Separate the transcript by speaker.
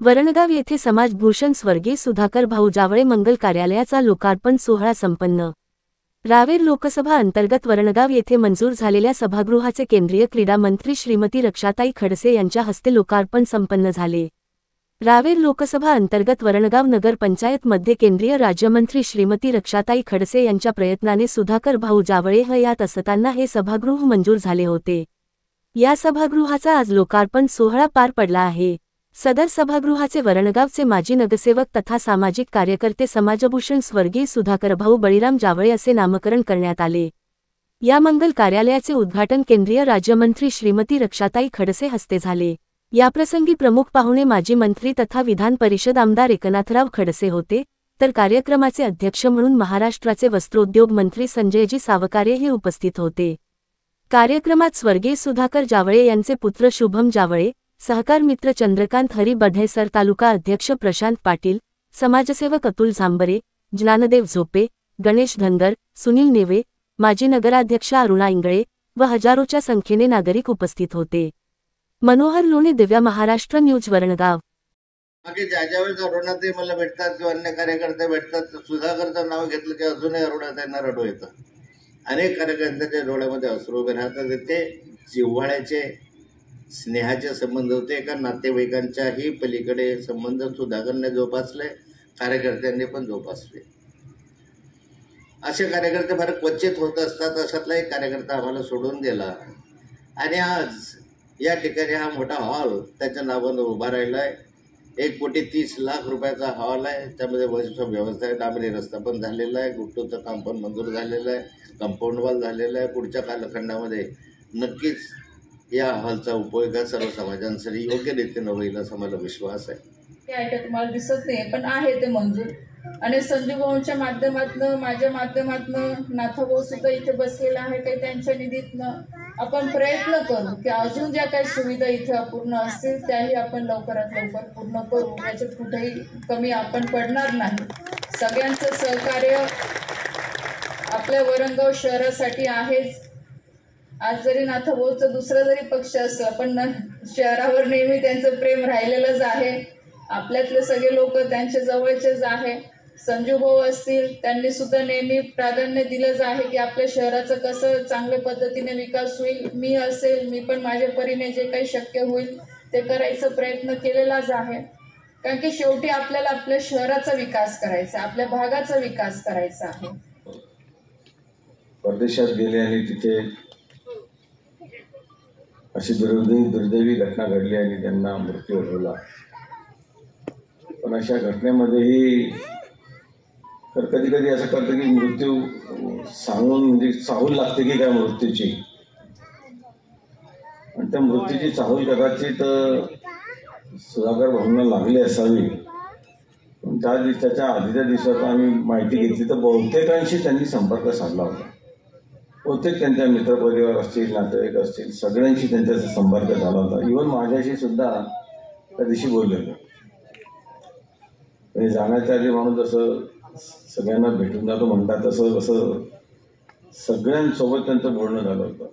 Speaker 1: वरणगाव येथे समाजभूषण स्वर्गीय सुधाकर भाऊ जावळे मंगल कार्यालयाचा लोकार्पण सोहळा संपन्न। रावेर लोकसभा अंतर्गत वरणगाव येथे मंजूर झालेल्या सभागृहाचे केंद्रीय क्रीडा मंत्री श्रीमती रक्षाताई खडसे यांच्या हस्ते लोकार्पण संपन्न झाले। रावेर लोकसभा अंतर्गत वरणगाव नगर पंचायत मध्ये केंद्रीय राज्यमंत्री श्रीमती रक्षाताई खडसे यांच्या प्रयत्नाने सुधाकर भाऊ जावळे हयात असताना हे सभागृह मंजूर झाले होते। या सभागृहाचा आज लोकार्पण सोहळा पार पडला आहे। सदर सभागृहाचे वरणगावचे माजी नगरसेवक तथा सामाजिक कार्यकर्ते समाजभूषण स्वर्गीय सुधाकर भाऊ बळीराम जावळे असे नामकरण करण्यात आले। या मंगल कार्यालयाचे उद्घाटन केंद्रीय राज्यमंत्री श्रीमती रक्षाताई खडसे हस्ते झाले। याप्रसंगी प्रमुख पाहुणे माजी मंत्री तथा विधान परिषद आमदार एकनाथराव खडसे होते, तर कार्यक्रमाचे अध्यक्ष म्हणून महाराष्ट्राचे वस्त्रोद्योग मंत्री संजयजी सावकारे हे उपस्थित होते। कार्यक्रमात स्वर्गीय सुधाकर जावळे यांचे पुत्र शुभम जावळे, सहकार मित्र चंद्रकांत हरी बढेसर, तालुका अध्यक्ष प्रशांत पाटील, समाजसेवक अतुल झांबरे, ज्ञानदेव झोपे, गणेश धनगर, सुनील नेवे, माजी नगराध्यक्ष अरुणा इंगळे व हजारोच्या संख्येने नागरिक उपस्थित होते। मनोहर लोणे, दिव्या महाराष्ट्र न्यूज, वरणगाव।
Speaker 2: ज्यावेळेस अरुणाताई मला भेटतात किंवा अन्य कार्यकर्ते भेटतात, सुधाकरचं नाव घेतलं की अजूनही अरुणाताईंना रडू येतं। अनेक कार्यकर्त्यांच्या डोळ्यामध्ये अश्रू उभे राहतात। ते जिव्हाळ्याचे, स्नेहाचे संबंध होते। एका नातेवाईकांच्याही पलीकडे संबंध सुधाकरने जोपासले, कार्यकर्त्यांनी पण जोपासले। असे कार्यकर्ते फार क्वचित होत असतात। अशातला एक कार्यकर्ता आम्हाला सोडून गेला आणि आज या ठिकाणी हा मोठा हॉल त्याच्या नावानं उभा राहिला आहे। 1,30,00,000 रुपयाचा हॉल आहे। त्यामध्ये व्यवस्था आहे, डांबरी रस्ता पण झालेला आहे, गुट्टूचं काम पण मंजूर झालेलं आहे, कंपाऊंड वॉल झालेलं आहे। पुढच्या कालखंडामध्ये नक्कीच या हॉलचा उपयोग सर्व समाजांसाठी योग्य रीतीने होईल असा मला विश्वास आहे।
Speaker 3: ते तुम्हाला दिसत नाही पण आहे ते मंजूर। आणि संजू भाऊंच्या माध्यमातून, माझ्या माध्यमातून, नाथभाऊ सुद्धा इथे बसलेला आहे, काही त्यांच्या निधीतनं आपण प्रयत्न करू की अजून ज्या काही सुविधा इथे अपूर्ण असतील त्याही आपण लवकरात लवकर पूर्ण करू। याच्यात कुठेही कमी आपण पडणार नाही। सगळ्यांचं सहकार्य आपल्या वरणगाव शहरासाठी आहेच। आज जरी नाथभाऊचं दुसरा जरी पक्ष असला पण शहरावर नेहमी त्यांचं प्रेम राहिलेलंच आहे। आपल्यातले सगळे लोक त्यांच्या जवळचेच आहे। संजू भाऊ असतील, त्यांनी सुद्धा नेहमी प्राधान्य दिलंच आहे की आपल्या शहराचं कसं चांगल्या पद्धतीने विकास होईल। मी असेल, मी पण माझ्या परीने जे काही शक्य होईल ते करायचा प्रयत्न केलेलाच आहे। कारण की शेवटी आपल्याला आपल्या शहराचा विकास करायचा, आपल्या भागाचा विकास करायचा आहे।
Speaker 4: परदेशात गेले आणि तिथे अशी दुर्दैवी घटना घडली आणि त्यांना मृत्यू ओढवला। पण अशा घटनेमध्येही तर कधी कधी असं कळतं की मृत्यू सांगून म्हणजे चाहूल लागते की काय मृत्यूची, आणि त्या मृत्यूची चाहूल कदाचित सुधाकर भाऊंना लागली असावी। पण त्याच्या आधीच्या दिवसात आम्ही माहिती घेतली तर बहुतेकांशी त्यांनी संपर्क साधला होता। बहुतेक त्यांच्या मित्रपरिवार असतील, नातेवाईक असतील, सगळ्यांशी त्यांचा संपर्क झाला होता। इव्हन माझ्याशी सुद्धा त्या दिवशी बोलले होते। म्हणजे जाण्याच्या आधी माणूस जसं सगळ्यांना भेटून जातो म्हणतात तसं सगळ्यांसोबत त्यांचं बोलणं झालं होतं।